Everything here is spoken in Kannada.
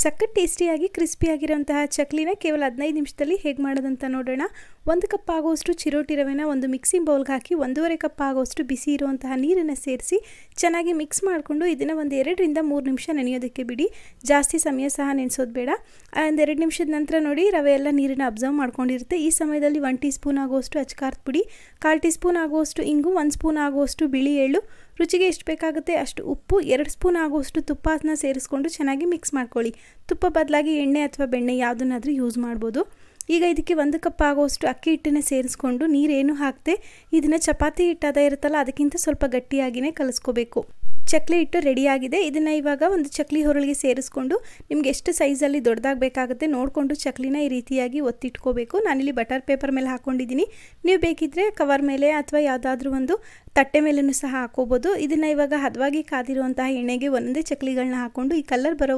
ಸಖತ್ ಟೇಸ್ಟಿಯಾಗಿ ಕ್ರಿಸ್ಪಿಯಾಗಿರುವಂತಹ ಚಕ್ಲಿನ ಕೇವಲ 15 ನಿಮಿಷದಲ್ಲಿ ಹೇಗೆ ಮಾಡೋದಂತ ನೋಡೋಣ. 1 ಕಪ್ ಆಗುವಷ್ಟು ಚಿರೋಟಿ ರವೆನ ಒಂದು ಮಿಕ್ಸಿಂಗ್ ಬೌಲ್ಗೆ ಹಾಕಿ 1.5 ಕಪ್ ಆಗುವಷ್ಟು ಬಿಸಿ ಇರುವಂತಹ ನೀರನ್ನು ಸೇರಿಸಿ ಚೆನ್ನಾಗಿ ಮಿಕ್ಸ್ ಮಾಡಿಕೊಂಡು ಇದನ್ನು ಒಂದು 2 ರಿಂದ 3 ನಿಮಿಷ ನೆನೆಯೋದಕ್ಕೆ ಬಿಡಿ. ಜಾಸ್ತಿ ಸಮಯ ಸಹ ನೆನೆಸೋದು ಬೇಡ. ಒಂದು 2 ನಿಮಿಷದ ನಂತರ ನೋಡಿ ರವೆ ಎಲ್ಲ ನೀರನ್ನು ಅಬ್ಸರ್ವ್ ಮಾಡ್ಕೊಂಡಿರುತ್ತೆ. ಈ ಸಮಯದಲ್ಲಿ 1 ಟೀ ಸ್ಪೂನ್ ಆಗುವಷ್ಟು ಅಚ್ಕಾರದ ಪುಡಿ, 1/4 ಟೀ ಸ್ಪೂನ್ ಆಗುವಷ್ಟು ಇಂಗು, 1 ಸ್ಪೂನ್ ಆಗುವಷ್ಟು ಬಿಳಿ ಎಳ್ಳು, ರುಚಿಗೆ ಎಷ್ಟು ಬೇಕಾಗುತ್ತೆ ಅಷ್ಟು ಉಪ್ಪು, 2 ಸ್ಪೂನ್ ಆಗುವಷ್ಟು ತುಪ್ಪನ ಸೇರಿಸ್ಕೊಂಡು ಚೆನ್ನಾಗಿ ಮಿಕ್ಸ್ ಮಾಡ್ಕೊಳ್ಳಿ. ತುಪ್ಪ ಬದಲಾಗಿ ಎಣ್ಣೆ ಅಥವಾ ಬೆಣ್ಣೆ ಯಾವುದನ್ನಾದರೂ ಯೂಸ್ ಮಾಡ್ಬೋದು. ಈಗ ಇದಕ್ಕೆ 1 ಕಪ್ ಆಗುವಷ್ಟು ಅಕ್ಕಿ ಹಿಟ್ಟನ್ನು ಸೇರಿಸ್ಕೊಂಡು ನೀರೇನು ಹಾಕದೆ ಇದನ್ನು ಚಪಾತಿ ಹಿಟ್ಟಾದ ಇರುತ್ತಲ್ಲ ಅದಕ್ಕಿಂತ ಸ್ವಲ್ಪ ಗಟ್ಟಿಯಾಗಿಯೇ ಕಲಿಸ್ಕೋಬೇಕು. ಚಕ್ಲಿ ಹಿಟ್ಟು ರೆಡಿಯಾಗಿದೆ. ಇದನ್ನು ಇವಾಗ ಒಂದು ಚಕ್ಲಿ ಹೊರಳಿಗೆ ಸೇರಿಸ್ಕೊಂಡು ನಿಮ್ಗೆ ಎಷ್ಟು ಸೈಜಲ್ಲಿ ದೊಡ್ಡದಾಗಿ ಬೇಕಾಗುತ್ತೆ ನೋಡಿಕೊಂಡು ಚಕ್ಲಿನ ಈ ರೀತಿಯಾಗಿ ಒತ್ತಿಟ್ಕೋಬೇಕು. ನಾನಿಲ್ಲಿ ಬಟರ್ ಪೇಪರ್ ಮೇಲೆ ಹಾಕ್ಕೊಂಡಿದ್ದೀನಿ. ನೀವು ಬೇಕಿದ್ದರೆ ಕವರ್ ಮೇಲೆ ಅಥವಾ ಯಾವುದಾದ್ರೂ ಒಂದು ತಟ್ಟೆ ಮೇಲೂ ಸಹ ಹಾಕೋಬೋದು. ಇದನ್ನು ಇವಾಗ ಹದವಾಗಿ ಕಾದಿರುವಂತಹ ಎಣ್ಣೆಗೆ ಒಂದೇ ಚಕ್ಲಿಗಳನ್ನ ಹಾಕ್ಕೊಂಡು ಈ ಕಲರ್ ಬರೋ